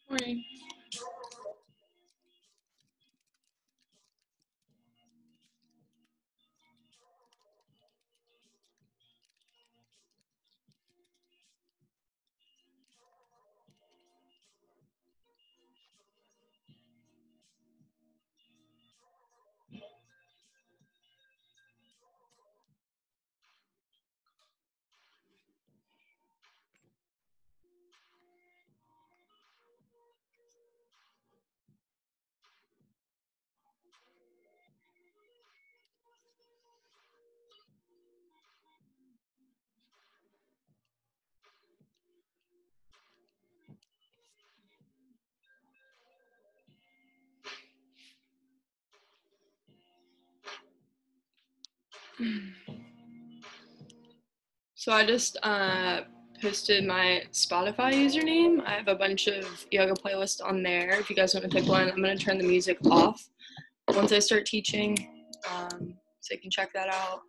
Morning. So I just posted my Spotify username. I have a bunch of yoga playlists on there. If you guys want to pick one, I'm going to turn the music off once I start teaching, so you can check that out.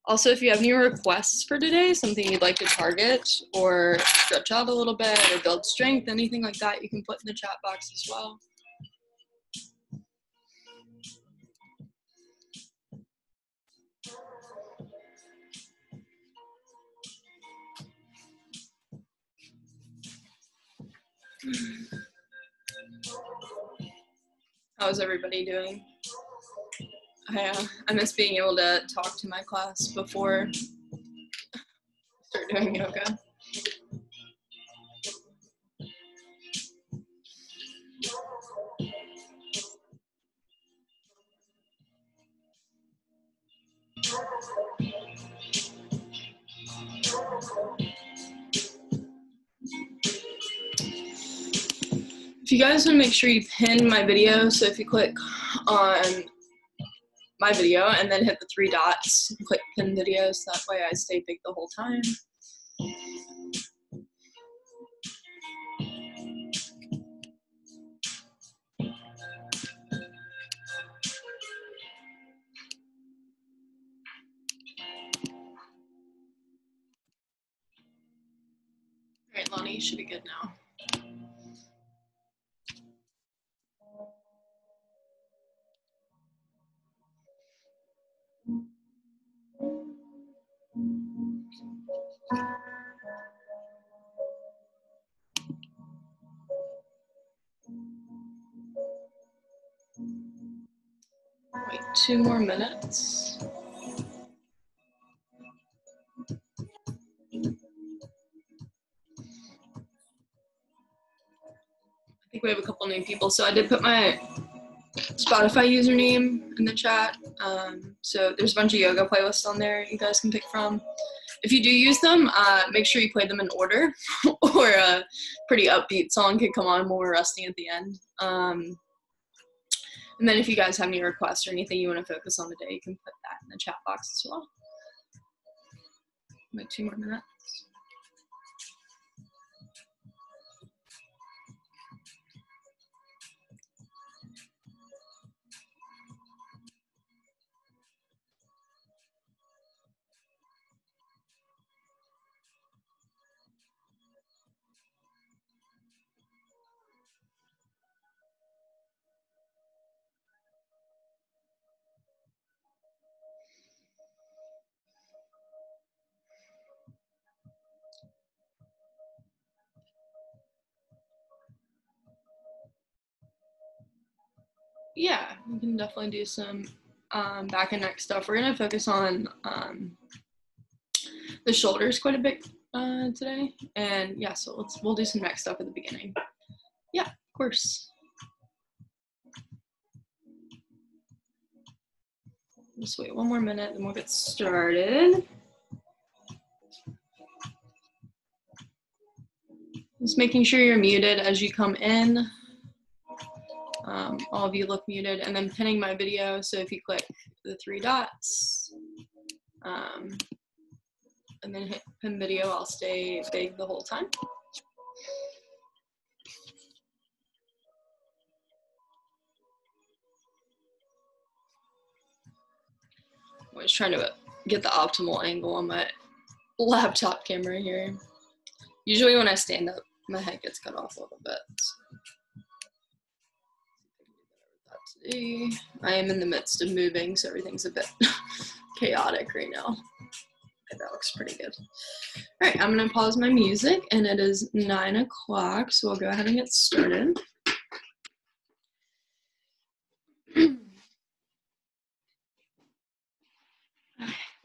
Also, if you have any requests for today, something you'd like to target or stretch out a little bit or build strength, anything like that, you can put in the chat box as well. How's everybody doing? I miss being able to talk to my class before I start doing yoga. If you guys want to make sure you pin my video, so if you click on my video and then hit the 3 dots, click pin videos, that way I stay big the whole time. All right, Lonnie, you should be good now. Wait 2 more minutes. I think we have a couple new people, so I did put my Spotify username in the chat. So there's a bunch of yoga playlists on there you guys can pick from. If you do use them, make sure you play them in order, or a pretty upbeat song could come on when we're resting at the end. And then if you guys have any requests or anything you want to focus on today, you can put that in the chat box as well. Wait 2 more minutes. Yeah, we can definitely do some back and neck stuff. We're gonna focus on the shoulders quite a bit today, and yeah, so we'll do some neck stuff at the beginning. Yeah, of course. Just wait 1 more minute, then we'll get started. Just making sure you're muted as you come in. All of you look muted, and then pinning my video. So if you click the 3 dots, and then hit pin video, I'll stay big the whole time. I'm just trying to get the optimal angle on my laptop camera here. Usually when I stand up, my head gets cut off a little bit. Today, I am in the midst of moving, so everything's a bit chaotic right now. Okay, that looks pretty good. All right, I'm gonna pause my music, and it is 9 o'clock, so we'll go ahead and get started.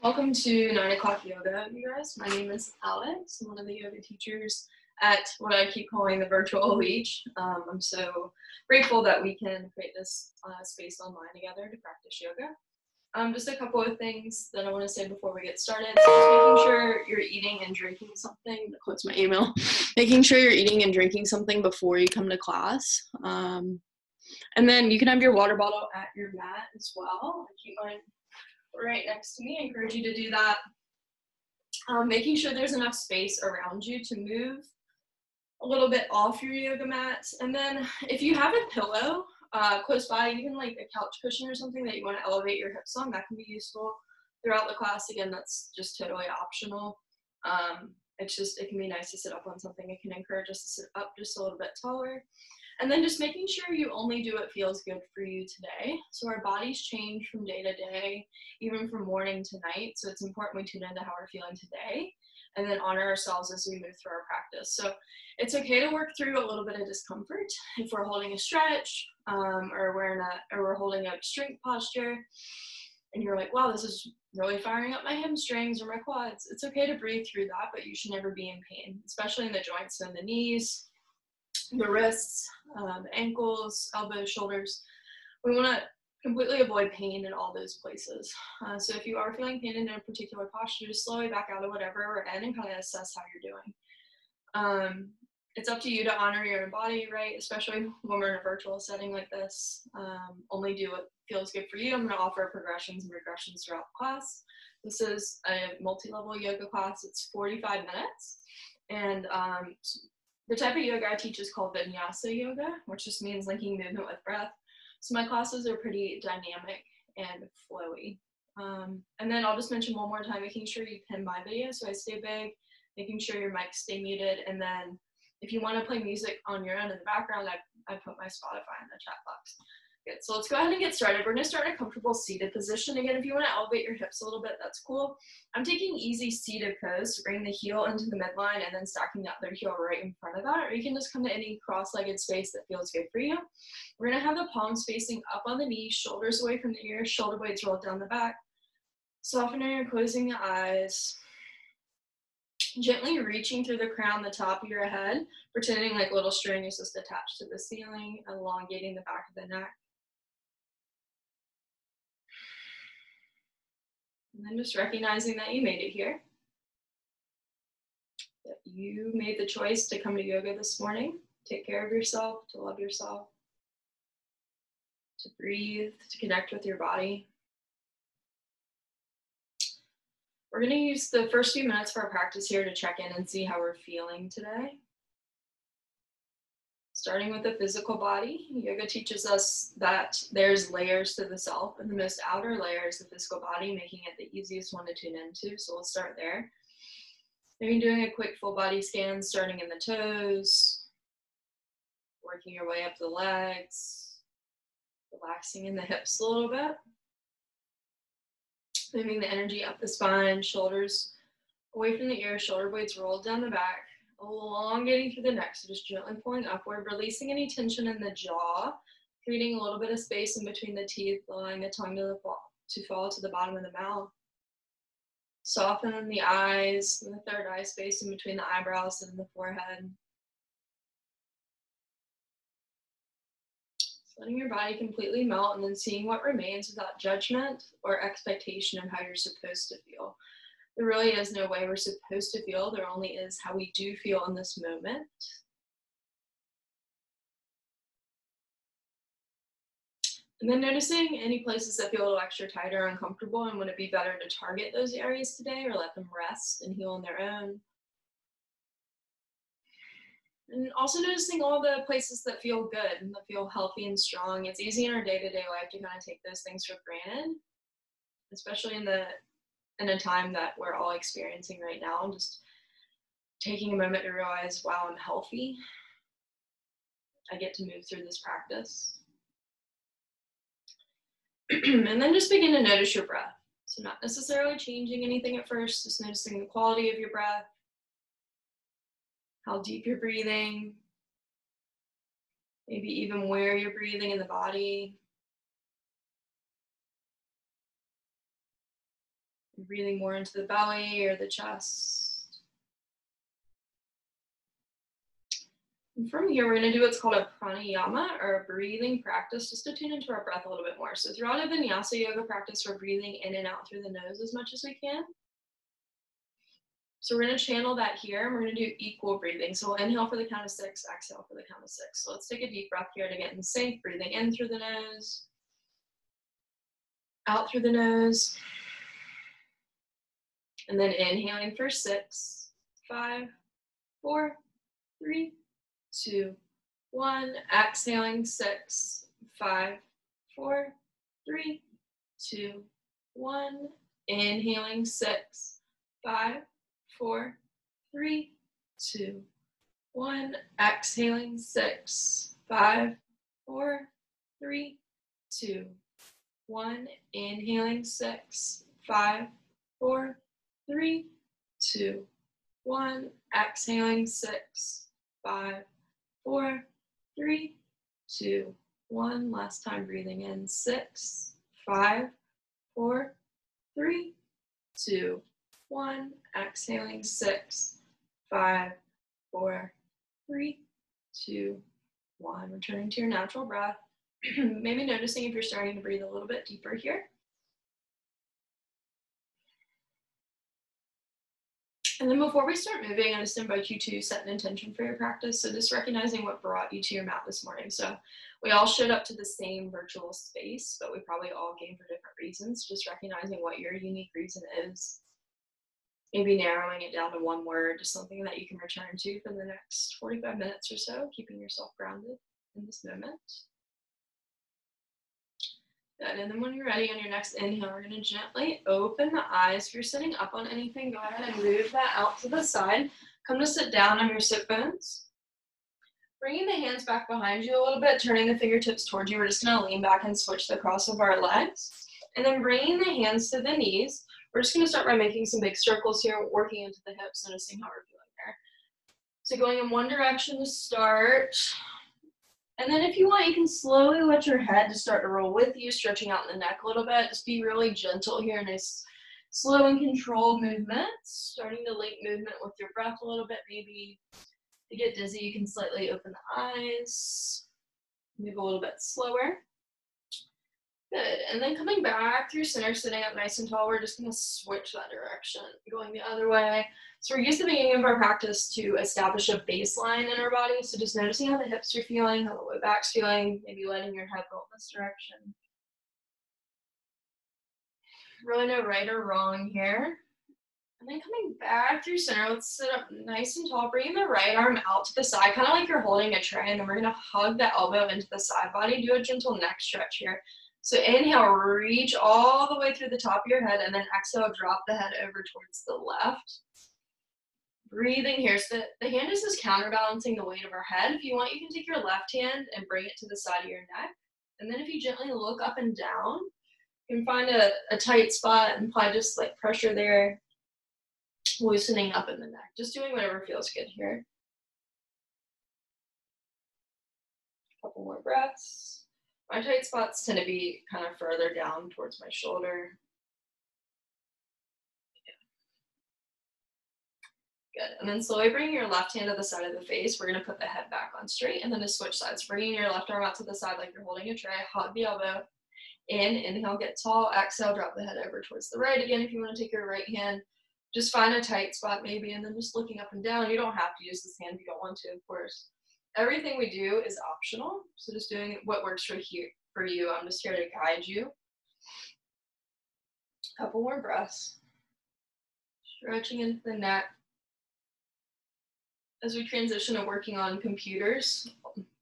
Welcome to 9 o'clock yoga, you guys. My name is Alex. I'm one of the yoga teachers at what I keep calling the virtual beach. I'm so grateful that we can create this space online together to practice yoga. Just a couple of things that I want to say before we get started. So just making sure you're eating and drinking something. What's my email? Making sure you're eating and drinking something before you come to class. And then you can have your water bottle at your mat as well. I keep mine right next to me. I encourage you to do that. Making sure there's enough space around you to move a little bit off your yoga mat. And then if you have a pillow close by, even like a couch cushion or something that you want to elevate your hips on, that can be useful throughout the class. Again, that's just totally optional. It can be nice to sit up on something. It can encourage us to sit up just a little bit taller. And then just making sure you only do what feels good for you today. So our bodies change from day to day, even from morning to night. So it's important we tune into how we're feeling today and then honor ourselves as we move through our practice. So it's okay to work through a little bit of discomfort if we're holding a stretch or we're holding a strength posture and you're like, wow, this is really firing up my hamstrings or my quads. It's okay to breathe through that, but you should never be in pain, especially in the joints and the knees, the wrists, the ankles, elbows, shoulders. We want to completely avoid pain in all those places. So if you are feeling pain in a particular posture, just slowly back out of whatever we're in and kind of assess how you're doing. It's up to you to honor your own body, right? Especially when we're in a virtual setting like this. Only do what feels good for you. I'm going to offer progressions and regressions throughout the class. This is a multi-level yoga class. It's 45 minutes. And the type of yoga I teach is called vinyasa yoga, which just means linking movement with breath. So my classes are pretty dynamic and flowy. And then I'll just mention one more time, making sure you pin my video so I stay big, making sure your mics stay muted. And then if you want to play music on your own in the background, I put my Spotify in the chat box. Good, so let's go ahead and get started. We're going to start in a comfortable seated position. Again, if you want to elevate your hips a little bit, that's cool. I'm taking easy seated pose to bring the heel into the midline and then stacking the other heel right in front of that. Or you can just come to any cross-legged space that feels good for you. We're going to have the palms facing up on the knees, shoulders away from the ears, shoulder blades rolled down the back. Softening and closing the eyes. Gently reaching through the crown, the top of your head, pretending like a little string is just attached to the ceiling, elongating the back of the neck. And then just recognizing that you made it here, that you made the choice to come to yoga this morning, take care of yourself, to love yourself, to breathe, to connect with your body. We're going to use the first few minutes for our practice here to check in and see how we're feeling today. Starting with the physical body, yoga teaches us that there's layers to the self, and the most outer layer is the physical body, making it the easiest one to tune into. So we'll start there. Maybe doing a quick full body scan, starting in the toes, working your way up the legs, relaxing in the hips a little bit. Moving the energy up the spine, shoulders away from the ears, shoulder blades rolled down the back, elongating through the neck, so just gently pulling upward, releasing any tension in the jaw, creating a little bit of space in between the teeth, allowing the tongue to fall to the bottom of the mouth. Soften the eyes, and the third eye space in between the eyebrows and the forehead. Letting your body completely melt and then seeing what remains without judgment or expectation of how you're supposed to feel. There really is no way we're supposed to feel. There only is how we do feel in this moment. And then noticing any places that feel a little extra tight or uncomfortable, and would it be better to target those areas today or let them rest and heal on their own? And also noticing all the places that feel good and that feel healthy and strong. It's easy in our day-to-day life to kind of take those things for granted, especially in a time that we're all experiencing right now. Just taking a moment to realize, wow, I'm healthy. I get to move through this practice. And then just begin to notice your breath. So not necessarily changing anything at first, just noticing the quality of your breath, how deep you're breathing, maybe even where you're breathing in the body. You're breathing more into the belly or the chest. And from here, we're going to do what's called a pranayama, or a breathing practice, just to tune into our breath a little bit more. So throughout a vinyasa yoga practice, we're breathing in and out through the nose as much as we can. So we're going to channel that here, and we're going to do equal breathing. So we'll inhale for the count of 6, exhale for the count of 6. So let's take a deep breath here to get in sync, breathing in through the nose, out through the nose, and then inhaling for 6, 5, 4, 3, 2, 1. Exhaling 6, 5, 4, 3, 2, 1. Inhaling 6, 5, 4, 3, 2, 1. Exhaling 6, 5, 4, 3, 2, 1. Inhaling 6, 5, 4, 3, 2, 1. Exhaling 6, 5, 4, 3, 2, 1. Last time, breathing in 6, 5, 4, 3, 2, 1. Exhaling 6, 5, 4, 3, 2, 1. Returning to your natural breath. Maybe noticing if you're starting to breathe a little bit deeper here. And then before we start moving, I just invite you to set an intention for your practice. So just recognizing what brought you to your mat this morning. So we all showed up to the same virtual space, but we probably all came for different reasons. Just recognizing what your unique reason is. Maybe narrowing it down to one word, just something that you can return to for the next 45 minutes or so, keeping yourself grounded in this moment. Good. And then when you're ready on your next inhale, we're going to gently open the eyes. If you're sitting up on anything, go ahead and move that out to the side. Come to sit down on your sit bones. Bringing the hands back behind you a little bit, turning the fingertips towards you. We're just going to lean back and switch the cross of our legs. And then bringing the hands to the knees. We're just going to start by making some big circles here, working into the hips, noticing how we're feeling there. So going in one direction to start. And then if you want, you can slowly let your head just start to roll with you, stretching out in the neck a little bit. Just be really gentle here, nice, slow and controlled movements. Starting to link movement with your breath a little bit. Maybe if you get dizzy, you can slightly open the eyes. Move a little bit slower. Good. And then coming back through center, sitting up nice and tall, we're just going to switch that direction, going the other way. So we're used to the beginning of our practice to establish a baseline in our body. So just noticing how the hips are feeling, how the low back's feeling, maybe letting your head roll this direction. Really no right or wrong here. And then coming back through center, let's sit up nice and tall, bringing the right arm out to the side, kind of like you're holding a tray, and then we're going to hug the elbow into the side body, do a gentle neck stretch here. So inhale, reach all the way through the top of your head, and then exhale, drop the head over towards the left. Breathing here, so the hand is just counterbalancing the weight of our head. If you want, you can take your left hand and bring it to the side of your neck. And then if you gently look up and down, you can find a tight spot and apply just like pressure there, loosening up in the neck. Just doing whatever feels good here. A couple more breaths. My tight spots tend to be kind of further down towards my shoulder. Good. And then slowly bring your left hand to the side of the face. We're going to put the head back on straight and then to switch sides. Bringing your left arm out to the side like you're holding a tray. Hug the elbow. Inhale, get tall. Exhale, drop the head over towards the right. Again, if you want to take your right hand, just find a tight spot maybe, and then just looking up and down. You don't have to use this hand if you don't want to, of course. Everything we do is optional, so just doing what works for you. I'm just here to guide you. A couple more breaths. Stretching into the neck. As we transition to working on computers,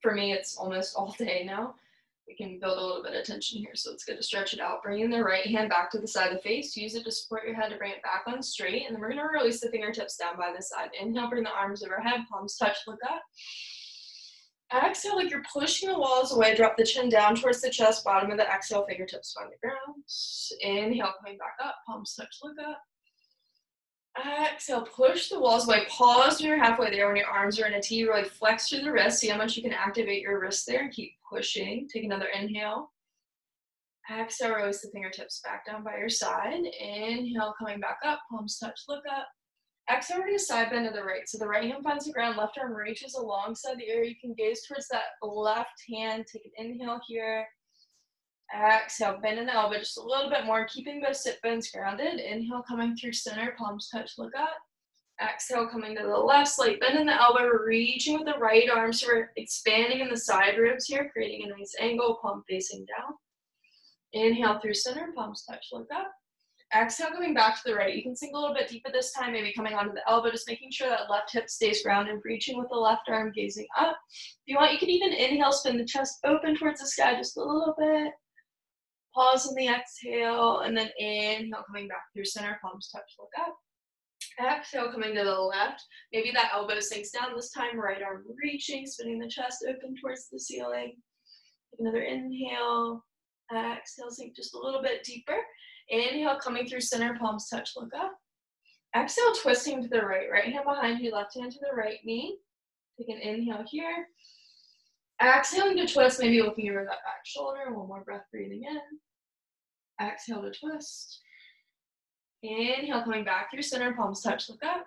for me it's almost all day now, We can build a little bit of tension here, so it's good to stretch it out. Bringing the right hand back to the side of the face. Use it to support your head to bring it back on straight. And then we're going to release the fingertips down by the side. Inhale, bring the arms overhead, palms touch, look up. Exhale, like you're pushing the walls away. Drop the chin down towards the chest, bottom of the exhale, fingertips find the ground. Inhale, coming back up, palms touch, look up. Exhale, push the walls away. Pause when you're halfway there. When your arms are in a T, really flex through the wrist. See how much you can activate your wrist there and keep pushing. Take another inhale. Exhale, release the fingertips back down by your side. Inhale, coming back up, palms touch, look up. Exhale, we're going to side bend to the right. So the right hand finds the ground, left arm reaches alongside the ear. You can gaze towards that left hand. Take an inhale here. Exhale, bend in the elbow just a little bit more, keeping both sit bones grounded. Inhale, coming through center, palms touch, look up. Exhale, coming to the left, slight bend in the elbow, reaching with the right arm. So we're expanding in the side ribs here, creating a nice angle, palm facing down. Inhale through center, palms touch, look up. Exhale, coming back to the right. You can sink a little bit deeper this time, maybe coming onto the elbow, just making sure that left hip stays grounded, reaching with the left arm, gazing up. If you want, you can even inhale, spin the chest open towards the sky just a little bit. Pause on the exhale, and then inhale, coming back through center, palms touch, look up. Exhale, coming to the left. Maybe that elbow sinks down this time, right arm reaching, spinning the chest open towards the ceiling. Take another inhale. Exhale, sink just a little bit deeper. Inhale, coming through center, palms touch, look up. Exhale, twisting to the right. Right hand behind you, left hand to the right knee. Take an inhale here. Exhaling to twist, maybe looking over that back shoulder. One more breath, breathing in. Exhale to twist. Inhale, coming back through center, palms touch, look up.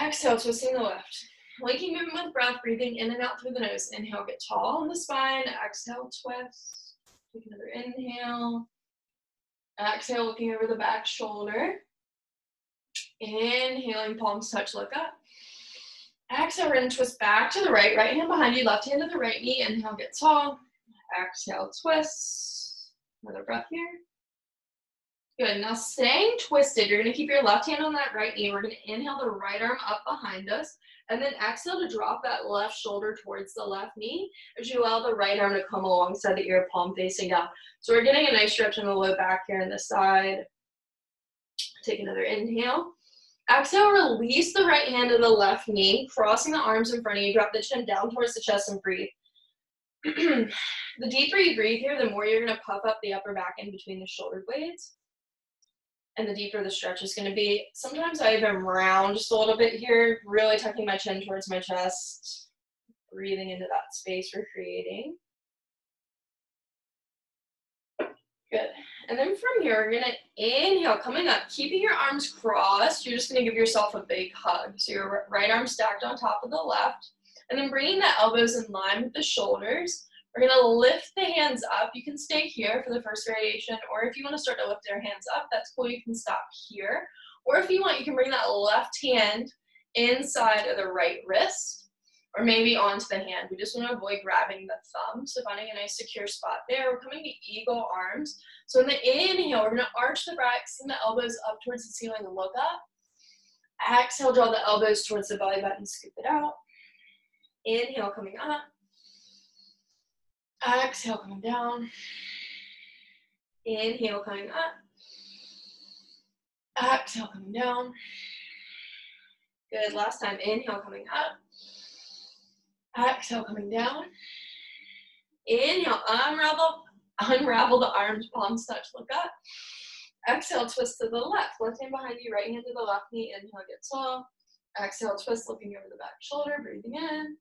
Exhale, twisting the left. Linking movement with breath, breathing in and out through the nose. Inhale, get tall on the spine. Exhale, twist. Take another inhale. Exhale, looking over the back shoulder. Inhaling, palms touch, look up. Exhale, we're going to twist back to the right. Right hand behind you, left hand to the right knee. Inhale, get tall. Exhale, twist. Another breath here. Good. Now staying twisted, you're going to keep your left hand on that right knee. We're going to inhale the right arm up behind us. And then exhale to drop that left shoulder towards the left knee as you allow the right arm to come alongside the ear, palm facing down. So we're getting a nice stretch in the low back here on the side. Take another inhale. Exhale, release the right hand to the left knee, crossing the arms in front of you. Drop the chin down towards the chest and breathe. The deeper you breathe here, the more you're going to puff up the upper back in between the shoulder blades. And the deeper the stretch is going to be. Sometimes I even round just a little bit here, really tucking my chin towards my chest, breathing into that space we're creating. Good. And then from here, we're going to inhale, coming up, keeping your arms crossed. You're just going to give yourself a big hug. So your right arm stacked on top of the left. And then bringing the elbows in line with the shoulders. We're going to lift the hands up. You can stay here for the first variation, or if you want to start to lift your hands up, that's cool. You can stop here. Or if you want, you can bring that left hand inside of the right wrist, or maybe onto the hand. We just want to avoid grabbing the thumb. So finding a nice secure spot there. We're coming to eagle arms. So in the inhale, we're going to arch the back, send the elbows up towards the ceiling and look up. Exhale, draw the elbows towards the belly button, scoop it out. Inhale, coming up. Exhale, coming down. Inhale, coming up. Exhale, coming down. Good. Last time. Inhale, coming up. Exhale, coming down. Inhale, unravel the arms, palms touch, look up. Exhale, twist to the left. Left hand behind you, right hand to the left knee. Inhale, get tall. Exhale, twist, looking over the back shoulder, breathing in.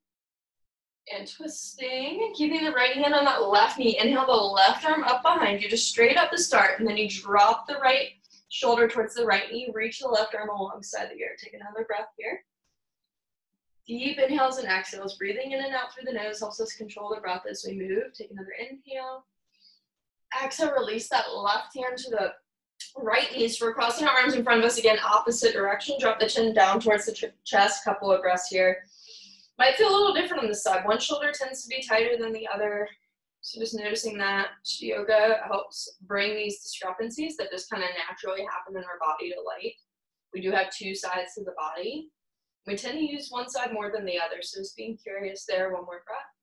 And twisting, keeping the right hand on that left knee. Inhale the left arm up behind you, just straight up to start, and then you drop the right shoulder towards the right knee, reach the left arm alongside the ear. Take another breath here. Deep inhales and exhales, breathing in and out through the nose helps us control the breath as we move. Take another inhale. Exhale, release that left hand to the right knee. So we're crossing our arms in front of us again, opposite direction. Drop the chin down towards the chest, couple of breaths here. Might feel a little different on this side. One shoulder tends to be tighter than the other. So just noticing that yoga helps bring these discrepancies that just kind of naturally happen in our body to light. We do have two sides to the body. We tend to use one side more than the other. So just being curious there. One more breath.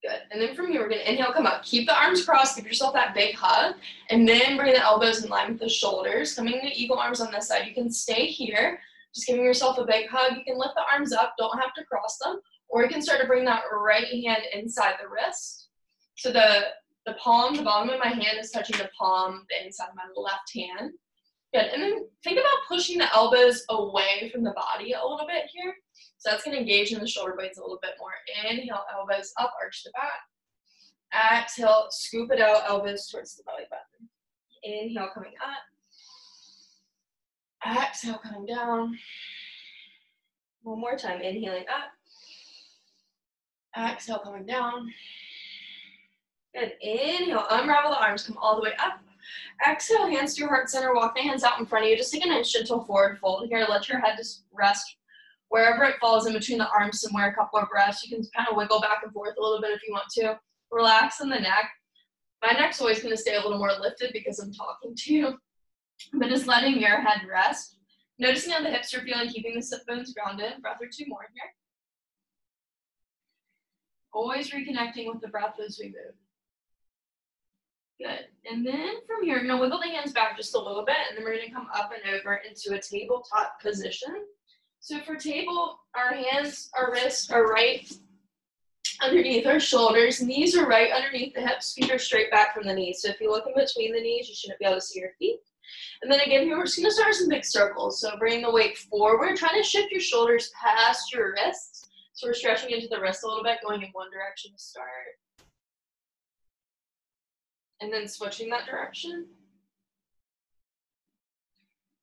Good. And then from here, we're going to inhale, come up. Keep the arms crossed. Give yourself that big hug. And then bring the elbows in line with the shoulders. Coming to eagle arms on this side. You can stay here. Just giving yourself a big hug. You can lift the arms up. Don't have to cross them. Or you can start to bring that right hand inside the wrist. So the palm, the bottom of my hand is touching the palm, the inside of my left hand. Good. And then think about pushing the elbows away from the body a little bit here. So that's going to engage in the shoulder blades a little bit more. Inhale, elbows up, arch the back. Exhale, scoop it out, elbows towards the belly button. Inhale, coming up. Exhale, coming down. One more time, inhaling up. Exhale, coming down. Good. Inhale, unravel the arms, come all the way up. Exhale, hands to your heart center, walk the hands out in front of you. Just take a nice gentle forward fold here. Let your head just rest wherever it falls in between the arms somewhere, a couple of breaths. You can kind of wiggle back and forth a little bit if you want to. Relax in the neck. My neck's always going to stay a little more lifted because I'm talking to you. But just letting your head rest. Noticing how the hips are feeling, keeping the sit bones grounded. Breath or two more here. Always reconnecting with the breath as we move. Good. And then from here, you're going to wiggle the hands back just a little bit, and then we're going to come up and over into a tabletop position. So for table, our hands, our wrists are right underneath our shoulders. Knees are right underneath the hips. Feet are straight back from the knees. So if you look in between the knees, you shouldn't be able to see your feet. And then again, here we're just going to start some big circles. So bring the weight forward, trying to shift your shoulders past your wrists. So we're stretching into the wrist a little bit, going in one direction to start. And then switching that direction.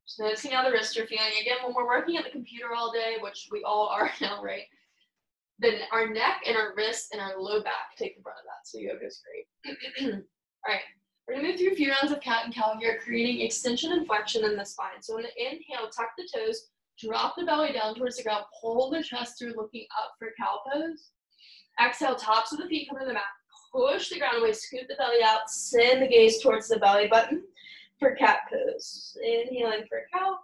Just noticing how the wrists are feeling. Again, when we're working at the computer all day, which we all are now, right? Then our neck and our wrists and our low back take the brunt of that. So yoga is great. All right. We're going to move through a few rounds of cat and cow here, creating extension and flexion in the spine. So on the inhale, tuck the toes, drop the belly down towards the ground, pull the chest through, looking up for cow pose. Exhale, tops of the feet come to the mat. Push the ground away, scoop the belly out, send the gaze towards the belly button for cat pose. Inhaling for cow.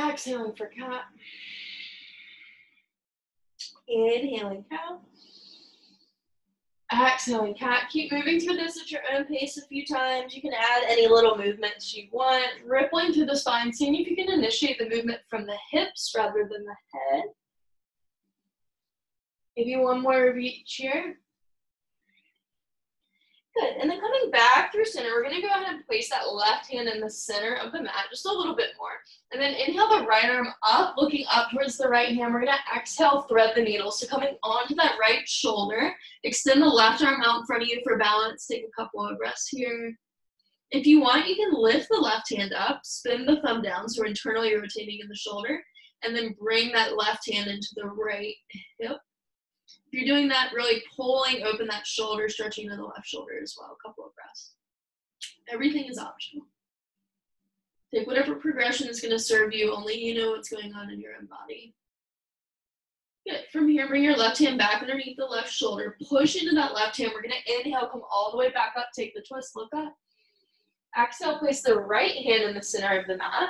Exhaling for cat. Inhaling cow. Exhaling cat. Keep moving through this at your own pace a few times. You can add any little movements you want. Rippling through the spine, seeing if you can initiate the movement from the hips rather than the head. Give you one more of each here. Good. And then coming back through center, we're going to go ahead and place that left hand in the center of the mat, just a little bit more. And then inhale the right arm up, looking up towards the right hand. We're going to exhale, thread the needle. So coming onto that right shoulder, extend the left arm out in front of you for balance. Take a couple of breaths here. If you want, you can lift the left hand up, spin the thumb down, so we're internally rotating in the shoulder, and then bring that left hand into the right hip. If you're doing that, really pulling open that shoulder, stretching to the left shoulder as well. A couple of breaths. Everything is optional. Take whatever progression is going to serve you. Only you know what's going on in your own body. Good. From here, bring your left hand back underneath the left shoulder. Push into that left hand. We're going to inhale, come all the way back up. Take the twist, look up. Exhale, place the right hand in the center of the mat.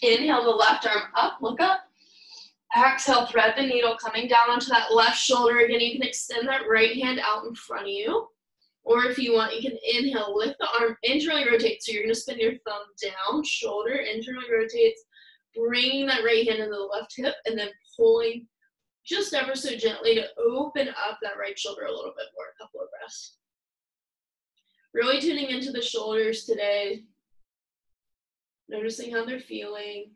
Inhale the left arm up, look up. Exhale, thread the needle, coming down onto that left shoulder. Again, you can extend that right hand out in front of you. Or if you want, you can inhale, lift the arm, internally rotate. So you're going to spin your thumb down, shoulder internally rotates, bringing that right hand into the left hip, and then pulling just ever so gently to open up that right shoulder a little bit more. A couple of breaths. Really tuning into the shoulders today. Noticing how they're feeling.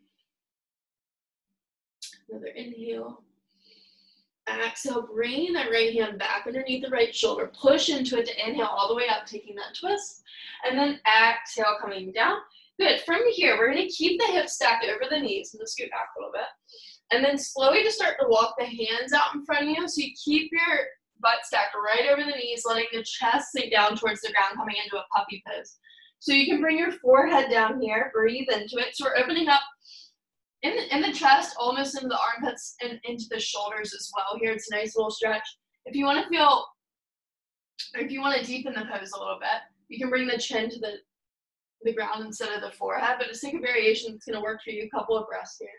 Another inhale. Exhale, bringing that right hand back underneath the right shoulder. Push into it to inhale all the way up, taking that twist. And then exhale, coming down. Good. From here, we're going to keep the hips stacked over the knees. And scoot back a little bit. And then slowly just start to walk the hands out in front of you. So you keep your butt stacked right over the knees, letting the chest sink down towards the ground, coming into a puppy pose. So you can bring your forehead down here, breathe into it. So we're opening up in the chest, almost into the armpits and into the shoulders as well. Here, it's a nice little stretch. If you want to feel, or if you want to deepen the pose a little bit, you can bring the chin to the ground instead of the forehead. But just take a variation that's going to work for you. A couple of breaths here.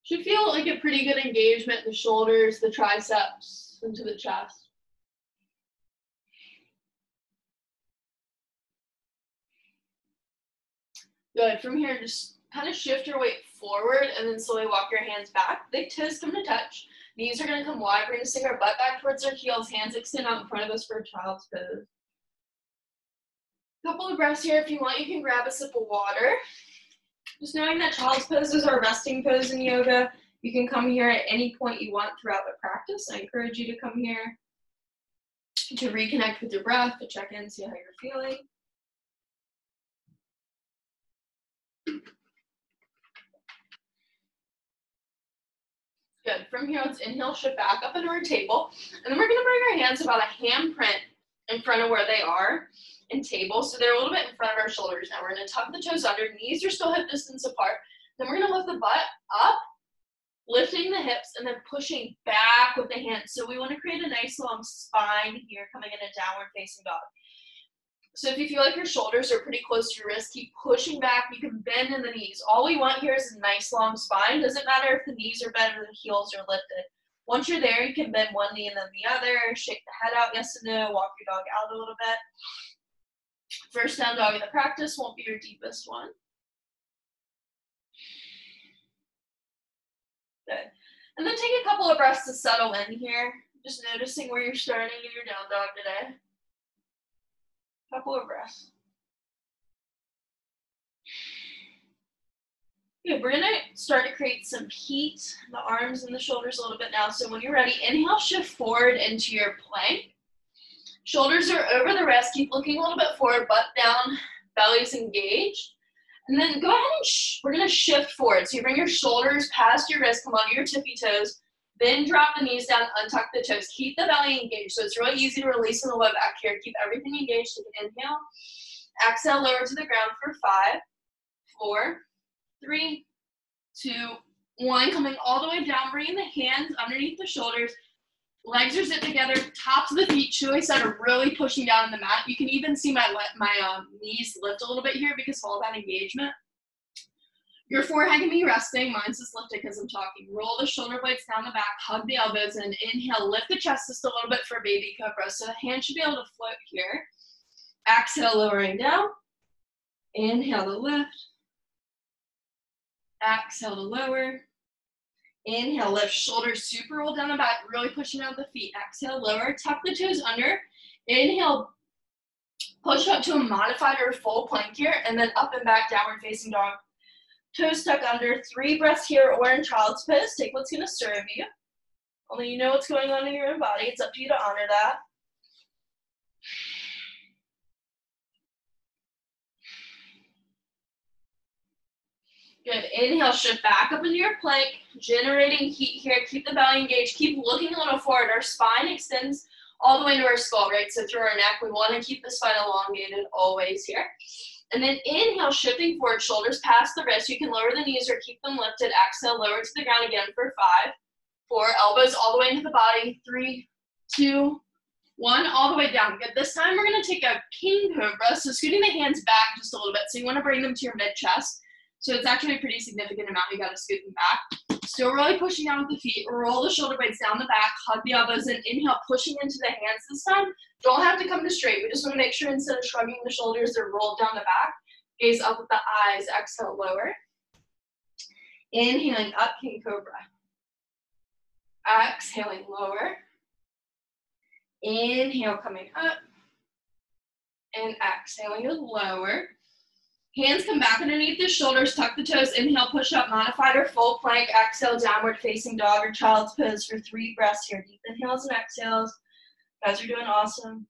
Should feel like a pretty good engagement in the shoulders, the triceps, into the chest. Good. From here, just kind of shift your weight forward and then slowly walk your hands back. Big toes come to touch. Knees are going to come wide. We're going to stick our butt back towards our heels. Hands extend out in front of us for a child's pose. Couple of breaths here. If you want, you can grab a sip of water. Just knowing that child's pose is our resting pose in yoga. You can come here at any point you want throughout the practice. I encourage you to come here to reconnect with your breath, to check in, see how you're feeling. Good. From here, let's inhale, shift back up into our table. And then we're going to bring our hands about a handprint in front of where they are in table. So they're a little bit in front of our shoulders now. We're going to tuck the toes under. Knees are still hip distance apart. Then we're going to lift the butt up, lifting the hips, and then pushing back with the hands. So we want to create a nice long spine here, coming in a downward facing dog. So if you feel like your shoulders are pretty close to your wrist, keep pushing back. You can bend in the knees. All we want here is a nice long spine. Doesn't matter if the knees are bent or the heels are lifted. Once you're there, you can bend one knee and then the other. Shake the head out, yes and no. Walk your dog out a little bit. First down dog in the practice won't be your deepest one. Good. And then take a couple of breaths to settle in here. Just noticing where you're starting in your down dog today. Couple of breaths. Okay, we're gonna start to create some heat in the arms and the shoulders a little bit now. So when you're ready, inhale, shift forward into your plank. Shoulders are over the wrist. Keep looking a little bit forward, butt down, belly's engaged. And then go ahead and we're gonna shift forward. So you bring your shoulders past your wrist, come onto your tippy toes, then drop the knees down, untuck the toes. Keep the belly engaged. So it's really easy to release in the low back here. Keep everything engaged. Take an inhale. Exhale, lower to the ground for 5, 4, 3, 2, 1. Coming all the way down, bringing the hands underneath the shoulders. Legs are zipped together, tops of the feet, shoelaces are really pushing down on the mat. You can even see my knees lift a little bit here because of all that engagement. Your forehead can be resting. Mine's just lifted because I'm talking. Roll the shoulder blades down the back, hug the elbows, and inhale, lift the chest just a little bit for baby cobra. So the hand should be able to float here. Exhale, lowering down. Inhale to lift. Exhale to lower. Inhale, lift, shoulders super roll down the back, really pushing out the feet. Exhale, lower, tuck the toes under. Inhale, push up to a modified or full plank here, and then up and back, downward facing dog. Toes tucked under, 3 breaths here or in child's pose. Take what's gonna serve you. Only you know what's going on in your own body. It's up to you to honor that. Good. Inhale, shift back up into your plank, generating heat here. Keep the belly engaged. Keep looking a little forward. Our spine extends all the way to our skull, right? So through our neck, we want to keep the spine elongated always here. And then inhale, shifting forward, shoulders past the wrist. You can lower the knees or keep them lifted. Exhale, lower to the ground again for 5, 4, elbows all the way into the body. 3, 2, 1, all the way down. Good. This time we're going to take a king cobra. So scooting the hands back just a little bit. So you want to bring them to your mid chest. So it's actually a pretty significant amount. You got to scoot them back. Still really pushing down with the feet. Roll the shoulder blades down the back. Hug the elbows and inhale, pushing into the hands this time. Don't have to come to straight. We just want to make sure instead of shrugging the shoulders, they're rolled down the back. Gaze up with the eyes. Exhale, lower. Inhaling up, king cobra. Exhaling, lower. Inhale, coming up. And exhaling to lower. Hands come back underneath the shoulders, tuck the toes, inhale, push up, modified or full plank, exhale, downward facing dog or child's pose for 3 breaths here. Deep inhales and exhales. You guys are doing awesome.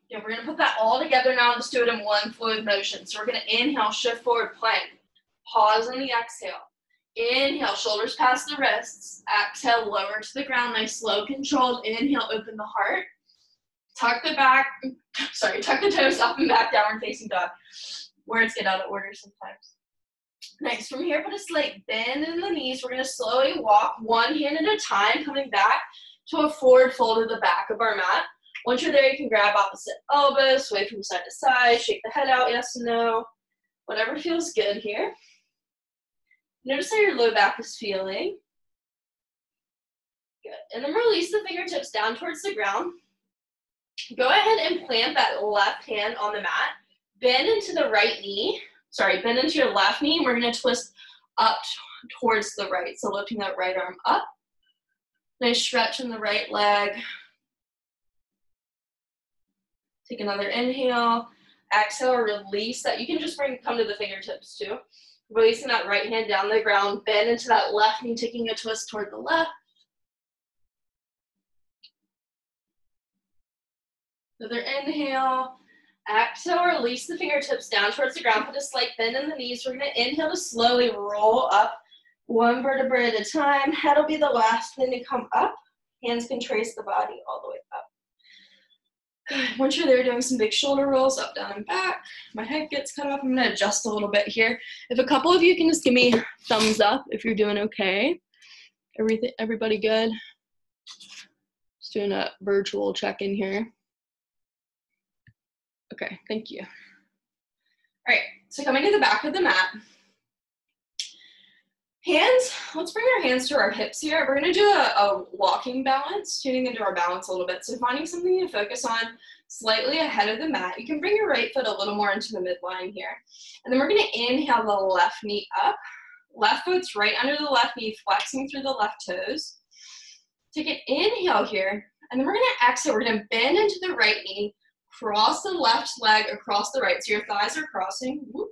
Yeah, we're gonna put that all together now. Let's do it in one fluid motion. So we're gonna inhale, shift forward, plank. Pause on the exhale. Inhale, shoulders past the wrists. Exhale, lower to the ground. Nice, slow, controlled. Inhale, open the heart. Tuck the toes up and back, downward facing dog. Words get out of order sometimes. Nice. From here, put a slight bend in the knees. We're going to slowly walk one hand at a time, coming back to a forward fold at the back of our mat. Once you're there, you can grab opposite elbows, sway from side to side, shake the head out, yes and no, whatever feels good here. Notice how your low back is feeling. Good, and then release the fingertips down towards the ground. Go ahead and plant that left hand on the mat. Bend into the right knee, bend into your left knee, and we're gonna twist up towards the right, so lifting that right arm up. Nice stretch in the right leg. Take another inhale. Exhale, release that. You can just come to the fingertips too. Releasing that right hand down the ground. Bend into that left knee, taking a twist toward the left. Another inhale. Exhale, release the fingertips down towards the ground. Put a slight bend in the knees. We're going to inhale to slowly roll up one vertebra at a time. Head will be the last thing to come up. Hands can trace the body all the way up. Good. Once you're there, doing some big shoulder rolls, up, down, and back. My head gets cut off. I'm going to adjust a little bit here. If a couple of you can just give me thumbs up if you're doing okay. Everybody good? Just doing a virtual check-in here. Okay, thank you. All right, so coming to the back of the mat. Hands, let's bring our hands to our hips here. We're gonna do a walking balance, tuning into our balance a little bit. So finding something to focus on slightly ahead of the mat. You can bring your right foot a little more into the midline here. And then we're gonna inhale the left knee up. Left foot's right under the left knee, flexing through the left toes. Take an inhale here, and then we're gonna exhale. We're gonna bend into the right knee, cross the left leg across the right. So your thighs are crossing. Whoop.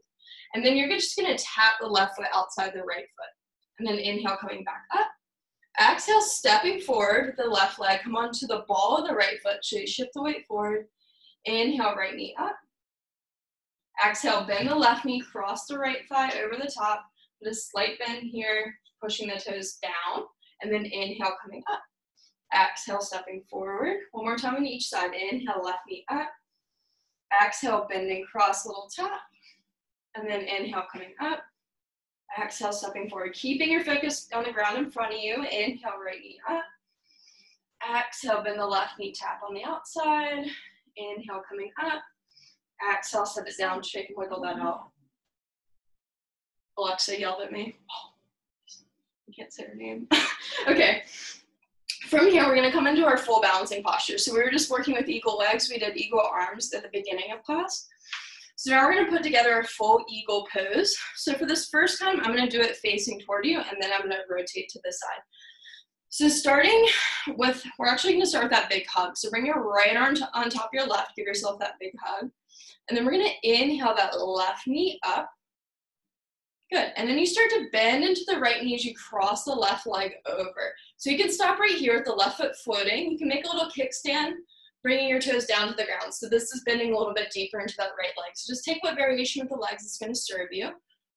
And then you're just gonna tap the left foot outside the right foot. And then inhale, coming back up. Exhale, stepping forward with the left leg. Come onto the ball of the right foot. So you shift the weight forward. Inhale, right knee up. Exhale, bend the left knee, cross the right thigh over the top. With a slight bend here, pushing the toes down. And then inhale, coming up. Exhale, stepping forward. One more time on each side. Inhale, left knee up. Exhale, bending, cross, little tap. And then inhale, coming up. Exhale, stepping forward. Keeping your focus on the ground in front of you. Inhale, right knee up. Exhale, bend the left knee, tap on the outside. Inhale, coming up. Exhale, step it down, shake and wiggle that out. Alexa yelled at me. Oh, I can't say her name. Okay. From here, we're going to come into our full balancing posture. So we were just working with eagle legs. We did eagle arms at the beginning of class. So now we're going to put together a full eagle pose. So for this first time, I'm going to do it facing toward you, and then I'm going to rotate to the side. So starting with, we're actually going to start with that big hug. So bring your right arm on top of your left, give yourself that big hug. And then we're going to inhale that left knee up. Good, and then you start to bend into the right knee as you cross the left leg over. So you can stop right here with the left foot floating. You can make a little kickstand, bringing your toes down to the ground. So this is bending a little bit deeper into that right leg. So just take what variation with the legs is going to serve you.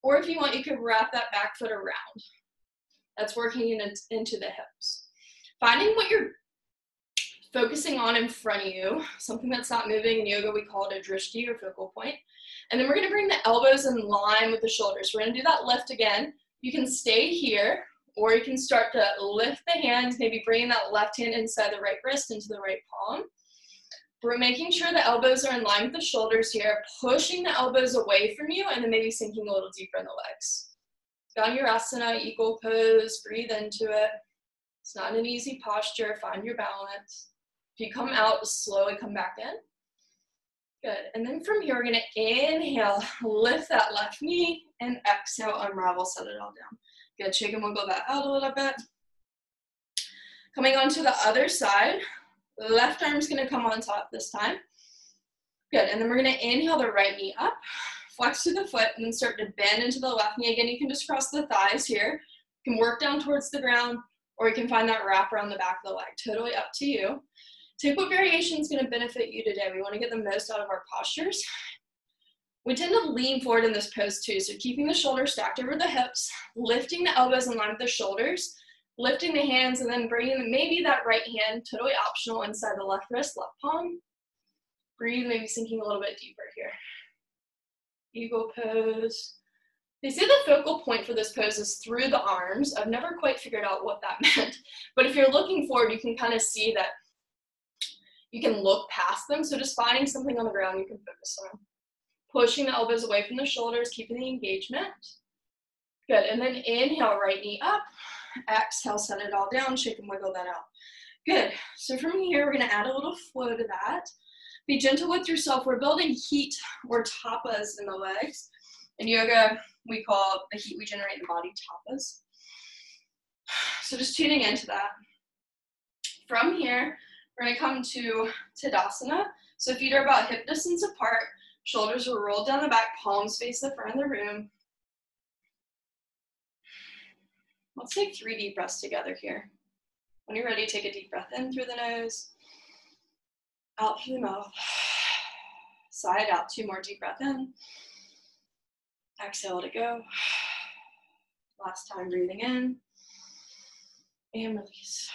Or if you want, you could wrap that back foot around. That's working into the hips. Finding what you're focusing on in front of you, something that's not moving. In yoga, we call it a drishti or focal point. And then we're going to bring the elbows in line with the shoulders. We're going to do that lift again. You can stay here, or you can start to lift the hands, maybe bringing that left hand inside the right wrist into the right palm. We're making sure the elbows are in line with the shoulders here, pushing the elbows away from you, and then maybe sinking a little deeper in the legs. Got your asana, eagle pose, breathe into it. It's not an easy posture, find your balance. If you come out, slowly come back in. Good, and then from here, we're gonna inhale, lift that left knee, and exhale, unravel, set it all down. Good, shake and wiggle that out a little bit. Coming on to the other side, left arm's gonna come on top this time. Good, and then we're gonna inhale the right knee up, flex to the foot, and then start to bend into the left knee. Again, you can just cross the thighs here. You can work down towards the ground, or you can find that wrap around the back of the leg. Totally up to you. Take what variation is going to benefit you today. We want to get the most out of our postures. We tend to lean forward in this pose too, so keeping the shoulders stacked over the hips, lifting the elbows in line with the shoulders, lifting the hands, and then bringing maybe that right hand, totally optional, inside the left wrist, left palm. Breathe, maybe sinking a little bit deeper here. Eagle pose. They say the focal point for this pose is through the arms. I've never quite figured out what that meant, but if you're looking forward, you can kind of see that You can look past them, so just finding something on the ground you can focus on. Pushing the elbows away from the shoulders, keeping the engagement. Good, and then inhale, right knee up. Exhale, set it all down, shake and wiggle that out. Good, so from here, we're gonna add a little flow to that. Be gentle with yourself. We're building heat or tapas in the legs. In yoga, we call the heat we generate in the body tapas. So just tuning into that. From here, we're gonna come to Tadasana. So feet are about hip distance apart, shoulders are rolled down the back, palms face the front of the room. Let's take 3 deep breaths together here. When you're ready, take a deep breath in through the nose, out through the mouth, side out. 2 more deep breath in. Exhale to go. Last time, breathing in and release.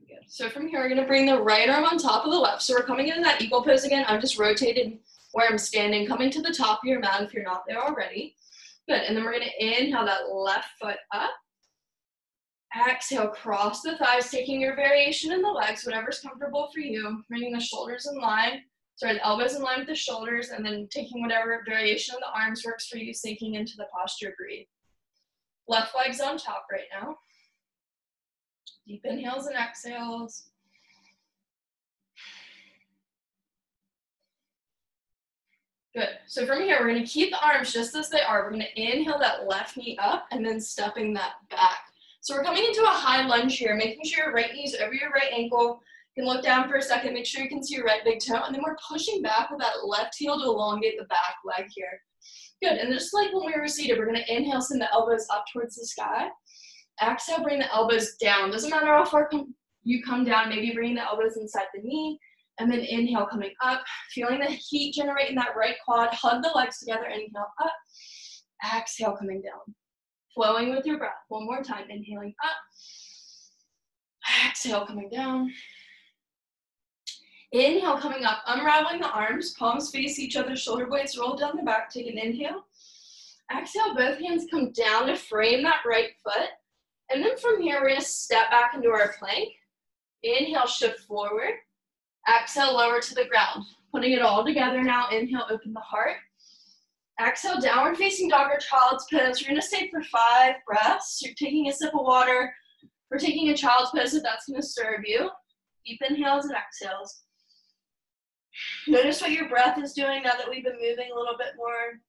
Good. So from here, we're gonna bring the right arm on top of the left. So we're coming into that eagle pose again. I'm just rotated where I'm standing, coming to the top of your mat if you're not there already. Good, and then we're gonna inhale that left foot up. Exhale, cross the thighs, taking your variation in the legs, whatever's comfortable for you. Bringing the shoulders in line, the elbows in line with the shoulders, and then taking whatever variation of the arms works for you, sinking into the posture, breathe. Left leg's on top right now. Deep inhales and exhales. Good. So from here, we're going to keep the arms just as they are. We're going to inhale that left knee up and then stepping that back. So we're coming into a high lunge here, making sure your right knee's over your right ankle. You can look down for a second, make sure you can see your right big toe, and then we're pushing back with that left heel to elongate the back leg here. Good, and just like when we were seated, we're gonna inhale, send the elbows up towards the sky. Exhale, bring the elbows down. Doesn't matter how far you come down, maybe bring the elbows inside the knee, and then inhale, coming up, feeling the heat generate in that right quad, hug the legs together, inhale up, exhale, coming down. Flowing with your breath. One more time, inhaling up, exhale, coming down. Inhale, coming up, unraveling the arms, palms face each other, shoulder blades roll down the back, take an inhale. Exhale, both hands come down to frame that right foot. And then from here, we're gonna step back into our plank. Inhale, shift forward. Exhale, lower to the ground. Putting it all together now, inhale, open the heart. Exhale, downward facing dog or child's pose. You're gonna stay for 5 breaths. You're taking a sip of water or taking a child's pose if that's gonna serve you. Deep inhales and exhales. Notice what your breath is doing now that we've been moving a little bit more.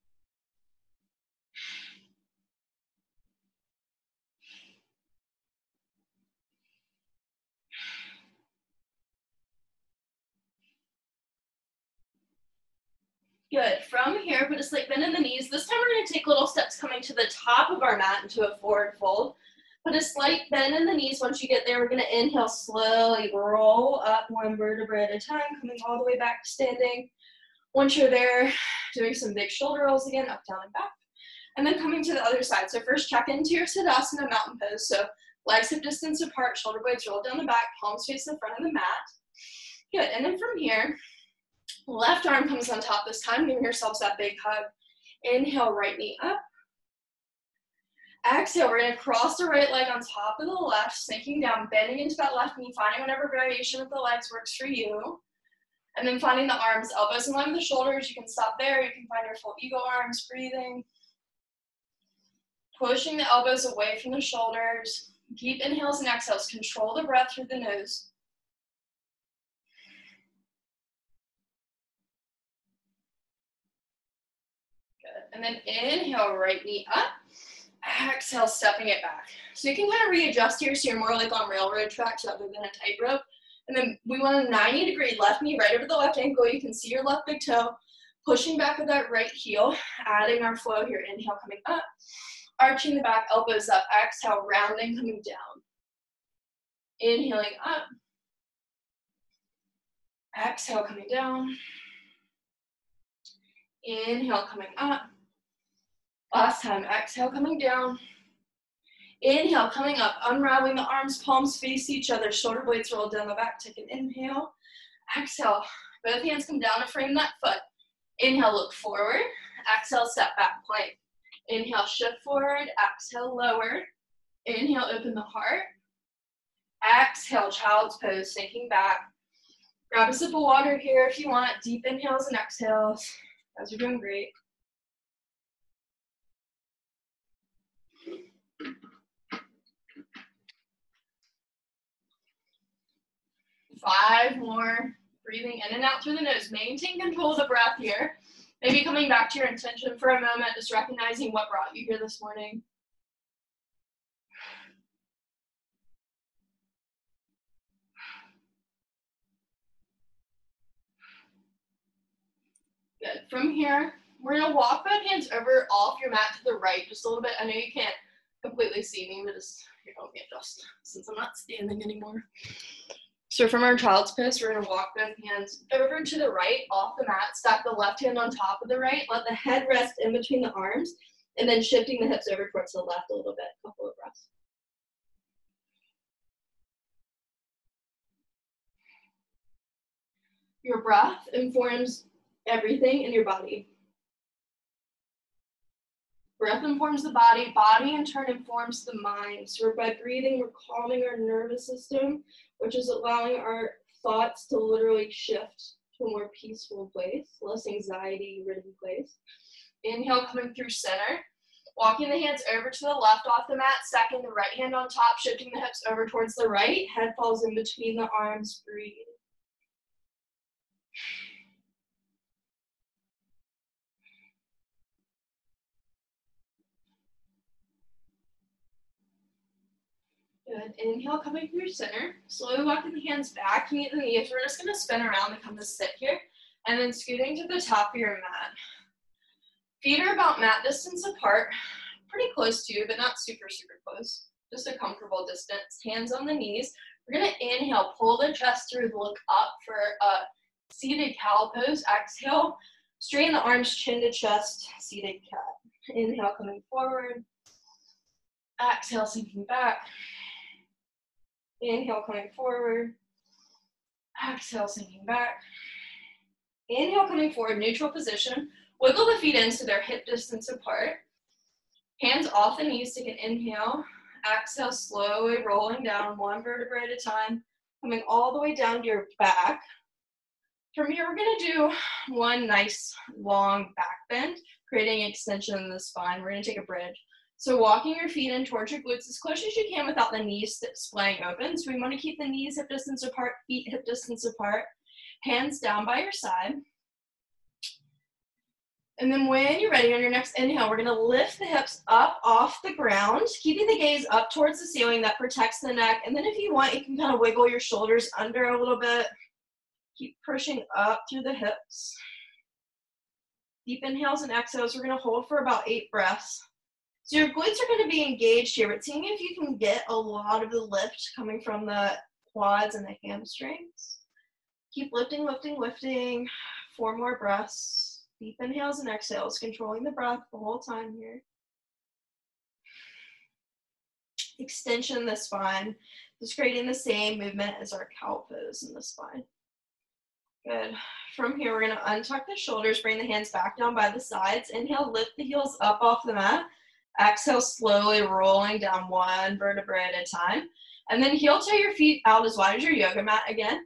Good. From here, put a slight bend in the knees. This time we're going to take little steps coming to the top of our mat into a forward fold. Put a slight bend in the knees. Once you get there, we're going to inhale, slowly roll up 1 vertebra at a time, coming all the way back to standing. Once you're there, doing some big shoulder rolls again, up, down, and back. And then coming to the other side. So first check into your Tadasana mountain pose. So legs hip distance apart, shoulder blades roll down the back, palms face the front of the mat. Good. And then from here, left arm comes on top this time, giving yourselves that big hug. Inhale, right knee up. Exhale, we're going to cross the right leg on top of the left, sinking down, bending into that left knee, finding whatever variation of the legs works for you. And then finding the arms, elbows in line with the shoulders. You can stop there. You can find your full eagle arms, breathing. Pushing the elbows away from the shoulders. Deep inhales and exhales. Control the breath through the nose. Good. And then inhale, right knee up. Exhale, stepping it back. So you can kind of readjust here so you're more like on railroad tracks rather than a tightrope. And then we want a 90-degree left knee right over the left ankle. You can see your left big toe. Pushing back with that right heel. Adding our flow here. Inhale, coming up. Arching the back, elbows up. Exhale, rounding, coming down. Inhaling up. Exhale, coming down. Inhale, coming up. Last time, exhale, coming down. Inhale, coming up, unraveling the arms, palms face each other, shoulder blades roll down the back. Take an inhale. Exhale, both hands come down to frame that foot. Inhale, look forward. Exhale, step back, plank. Inhale, shift forward. Exhale, lower. Inhale, open the heart. exhale, child's pose, sinking back. Grab a sip of water here if you want. Deep inhales and exhales. You guys are doing great. 5 more. Breathing in and out through the nose. Maintain control of the breath here. Maybe coming back to your intention for a moment, just recognizing what brought you here this morning. Good. From here, we're going to walk both hands over off your mat to the right just a little bit. I know you can't completely see me, but just, let me adjust since I'm not standing anymore. So from our child's pose, we're going to walk both hands over to the right off the mat, stack the left hand on top of the right, let the head rest in between the arms, and then shifting the hips over towards the left a little bit. A couple of breaths. Your breath informs everything in your body. Breath informs the body. Body in turn informs the mind. So by breathing, we're calming our nervous system, which is allowing our thoughts to literally shift to a more peaceful place, less anxiety-ridden place. Inhale, coming through center. Walking the hands over to the left off the mat, stacking the right hand on top, shifting the hips over towards the right. Head falls in between the arms. Breathe. Good. Inhale, coming through center. Slowly walking the hands back, meet the knees. We're just going to spin around and come to sit here. And then scooting to the top of your mat. Feet are about mat distance apart. Pretty close to you, but not super, super close. Just a comfortable distance. Hands on the knees. We're going to inhale, pull the chest through, look up for a seated cow pose. Exhale, straighten the arms, chin to chest, seated cat. Inhale, coming forward. Exhale, sinking back. Inhale, coming forward. Exhale, sinking back. Inhale, coming forward, neutral position. Wiggle the feet in so they're hip distance apart. Hands off the knees, take an inhale. Exhale, slowly rolling down one vertebra at a time, coming all the way down to your back. From here, we're going to do one nice long back bend, creating extension in the spine. We're going to take a bridge. So walking your feet in towards your glutes as close as you can without the knees splaying open. So we want to keep the knees hip distance apart, feet hip distance apart, hands down by your side. And then when you're ready on your next inhale, we're going to lift the hips up off the ground, keeping the gaze up towards the ceiling. That protects the neck. And then if you want, you can kind of wiggle your shoulders under a little bit. Keep pushing up through the hips. Deep inhales and exhales. We're going to hold for about 8 breaths. So your glutes are going to be engaged here, but seeing if you can get a lot of the lift coming from the quads and the hamstrings. Keep lifting, lifting, lifting. 4 more breaths. Deep inhales and exhales, controlling the breath the whole time here. Extension in the spine, just creating the same movement as our cow pose in the spine. Good. From here, we're going to untuck the shoulders, bring the hands back down by the sides. Inhale, lift the heels up off the mat. Exhale, slowly rolling down one vertebra at a time. And then heel toe your feet out as wide as your yoga mat again.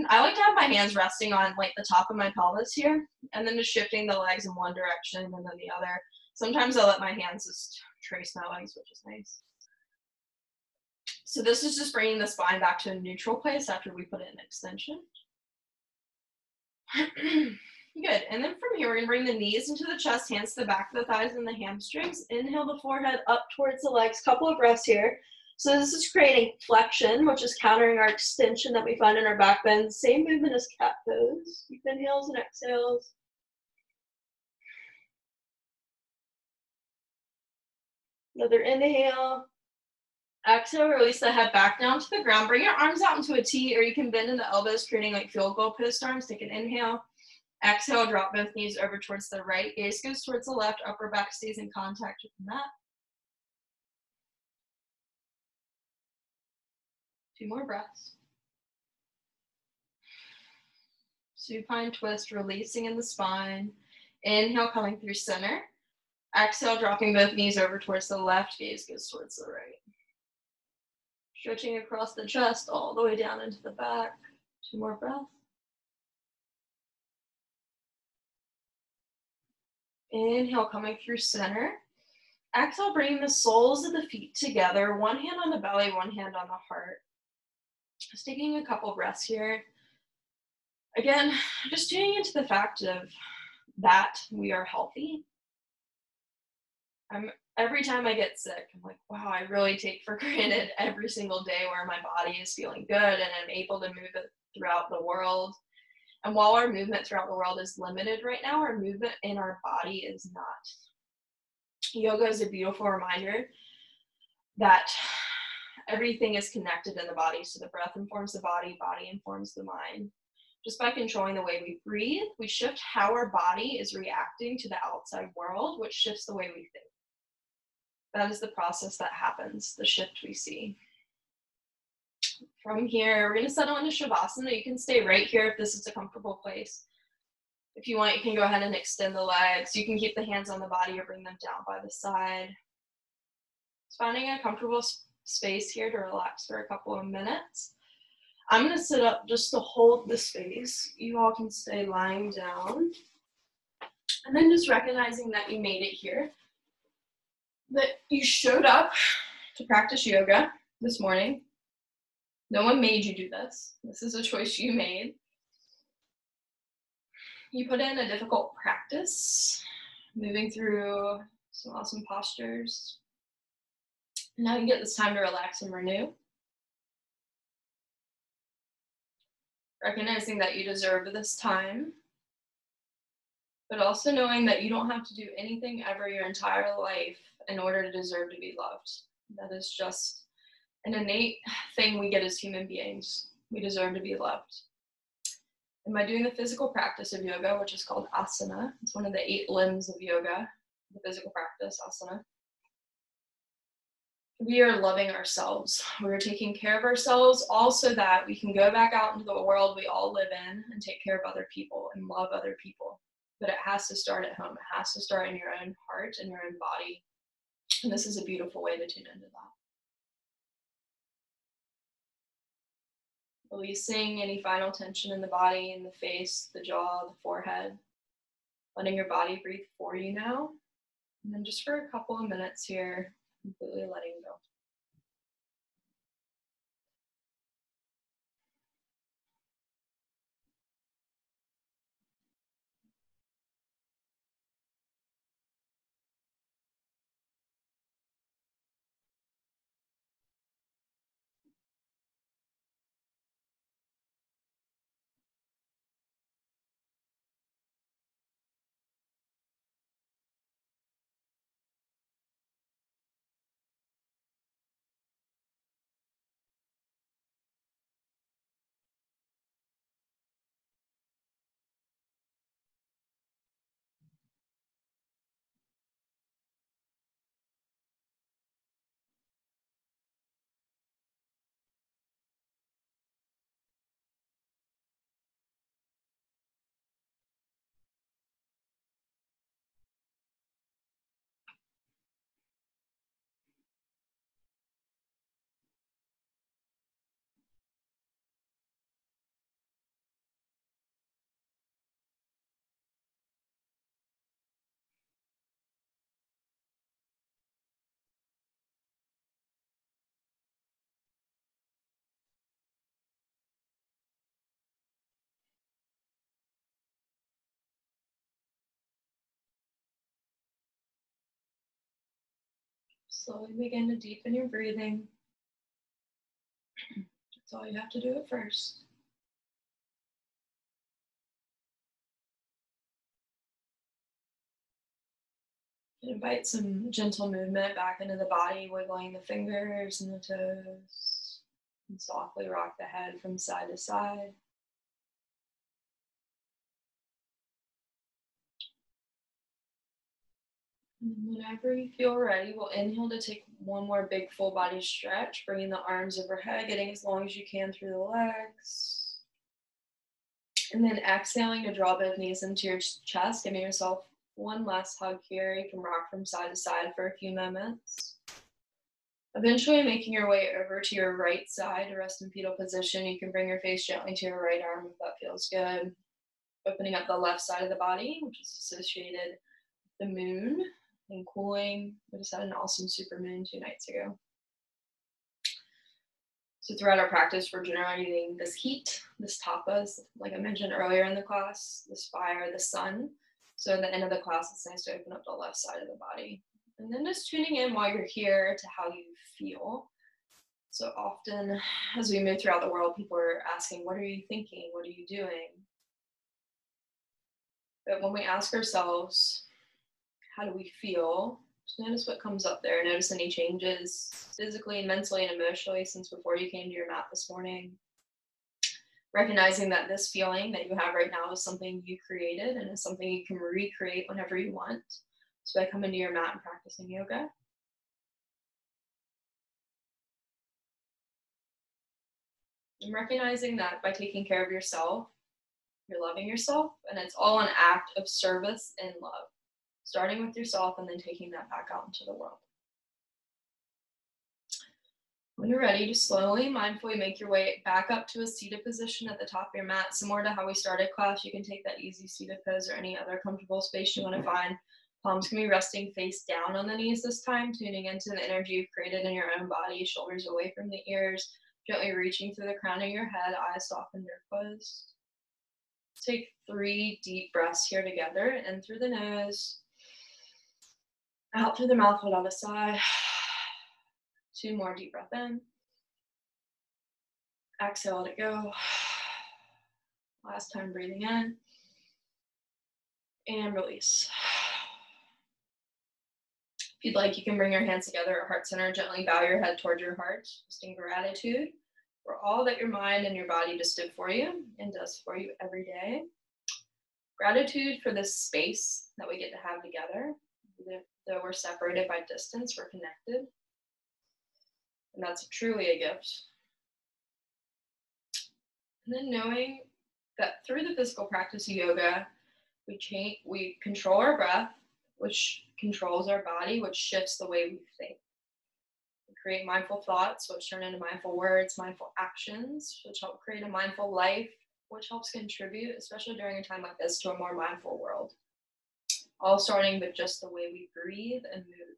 I like to have my hands resting on like the top of my pelvis here, and then just shifting the legs in one direction and then the other. Sometimes I let my hands just trace my legs, which is nice. So this is just bringing the spine back to a neutral place after we put in an extension. Good. And then from here, we're going to bring the knees into the chest, hands to the back of the thighs and the hamstrings. Inhale the forehead up towards the legs. Couple of breaths here. So this is creating flexion, which is countering our extension that we find in our back bend. Same movement as cat pose. Deep inhales and exhales. Another inhale. Exhale, release the head back down to the ground. Bring your arms out into a T, or you can bend in the elbows, creating like field goal post arms. Take an inhale. Exhale, drop both knees over towards the right. Gaze goes towards the left. Upper back stays in contact with the mat. 2 more breaths. Supine twist, releasing in the spine. Inhale, coming through center. Exhale, dropping both knees over towards the left. Gaze goes towards the right. Stretching across the chest all the way down into the back. 2 more breaths. Inhale, coming through center. Exhale, bringing the soles of the feet together. One hand on the belly, one hand on the heart. Just taking a couple breaths here. Again, just tuning into the fact of that we are healthy. Every time I get sick, I'm like, wow, I really take for granted every single day where my body is feeling good and I'm able to move it throughout the world. And while our movement throughout the world is limited right now, our movement in our body is not. Yoga is a beautiful reminder that everything is connected in the body. So the breath informs the body, body informs the mind. Just by controlling the way we breathe, we shift how our body is reacting to the outside world, which shifts the way we think. That is the process that happens, the shift we see. From here, we're going to settle into Shavasana. You can stay right here if this is a comfortable place. If you want, you can go ahead and extend the legs. You can keep the hands on the body or bring them down by the side. Just finding a comfortable space here to relax for a couple of minutes. I'm going to sit up just to hold the space. You all can stay lying down. And then just recognizing that you made it here. That you showed up to practice yoga this morning. No one made you do this. This is a choice you made. You put in a difficult practice, moving through some awesome postures. Now you get this time to relax and renew. Recognizing that you deserve this time, but also knowing that you don't have to do anything ever your entire life in order to deserve to be loved. That is just an innate thing we get as human beings. We deserve to be loved. And by doing the physical practice of yoga, which is called Asana, it's one of the 8 limbs of yoga, the physical practice, Asana, we are loving ourselves. We're taking care of ourselves all so that we can go back out into the world we all live in and take care of other people and love other people. But it has to start at home. It has to start in your own heart and your own body. And this is a beautiful way to tune into that. Releasing any final tension in the body, in the face, the jaw, the forehead. Letting your body breathe for you now. And then just for a couple of minutes here, completely letting go. Slowly begin to deepen your breathing. That's all you have to do at first. And invite some gentle movement back into the body, wiggling the fingers and the toes. And softly rock the head from side to side. And whenever you feel ready, we'll inhale to take one more big full body stretch, bringing the arms overhead, getting as long as you can through the legs. And then exhaling to draw both knees into your chest, giving yourself one last hug here. You can rock from side to side for a few moments. Eventually making your way over to your right side to rest in fetal position. You can bring your face gently to your right arm if that feels good. Opening up the left side of the body, which is associated with the moon and cooling. We just had an awesome super moon 2 nights ago. So throughout our practice, we're generating this heat, this tapas, like I mentioned earlier in the class, this fire, the sun. So at the end of the class, it's nice to open up the left side of the body. And then just tuning in while you're here to how you feel. So often as we move throughout the world, people are asking, what are you thinking? What are you doing? But when we ask ourselves, how do we feel? Just notice what comes up there. Notice any changes physically, mentally, and emotionally since before you came to your mat this morning. Recognizing that this feeling that you have right now is something you created and is something you can recreate whenever you want. So by coming to your mat and practicing yoga. And recognizing that by taking care of yourself, you're loving yourself, and it's all an act of service and love. Starting with yourself and then taking that back out into the world. When you're ready, just slowly, mindfully make your way back up to a seated position at the top of your mat. Similar to how we started class, you can take that easy seated pose or any other comfortable space you want to find. Palms can be resting face down on the knees this time, tuning into the energy you've created in your own body, shoulders away from the ears, gently reaching through the crown of your head, eyes softened or closed. Take 3 deep breaths here together, in through the nose, out through the mouth, hold on the side. 2 more deep breath in. Exhale, let it go. Last time breathing in. And release. If you'd like, you can bring your hands together at heart center, gently bow your head towards your heart, just in gratitude for all that your mind and your body just did for you and does for you every day. Gratitude for this space that we get to have together. Though we're separated by distance, we're connected. And that's truly a gift. And then knowing that through the physical practice of yoga, we control our breath, which controls our body, which shifts the way we think. We create mindful thoughts, which turn into mindful words, mindful actions, which help create a mindful life, which helps contribute, especially during a time like this, to a more mindful world. All starting with just the way we breathe and move.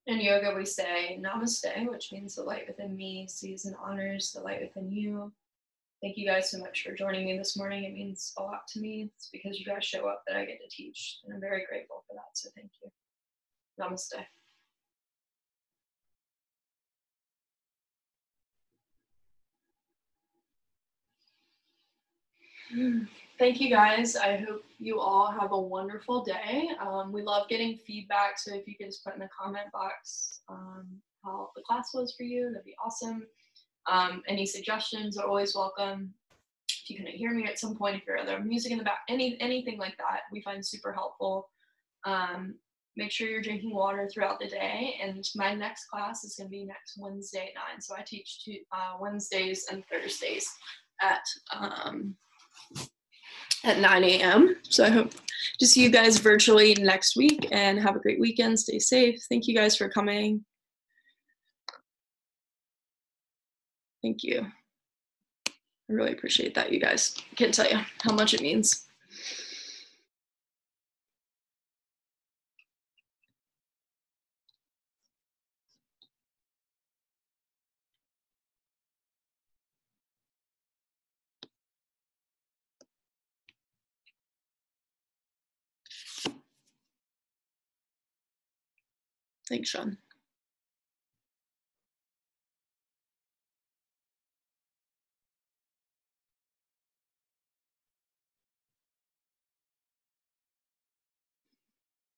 In yoga, we say namaste, which means the light within me sees and honors the light within you. Thank you guys so much for joining me this morning. It means a lot to me. It's because you guys show up that I get to teach, and I'm very grateful for that, so thank you. Namaste. Thank you guys. I hope you all have a wonderful day. We love getting feedback, so if you could just put in the comment box how the class was for you, that'd be awesome. Any suggestions are always welcome. If you couldn't hear me at some point, if you're other music in the back, anything like that, we find super helpful. Make sure you're drinking water throughout the day. And my next class is going to be next Wednesday at 9. So I teach Wednesdays and Thursdays at 9 a.m. So I hope to see you guys virtually next week, and have a great weekend. Stay safe. Thank you guys for coming. Thank you. I really appreciate that, you guys. I can't tell you how much it means. Thanks, Sean.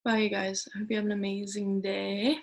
Bye, you guys. I hope you have an amazing day.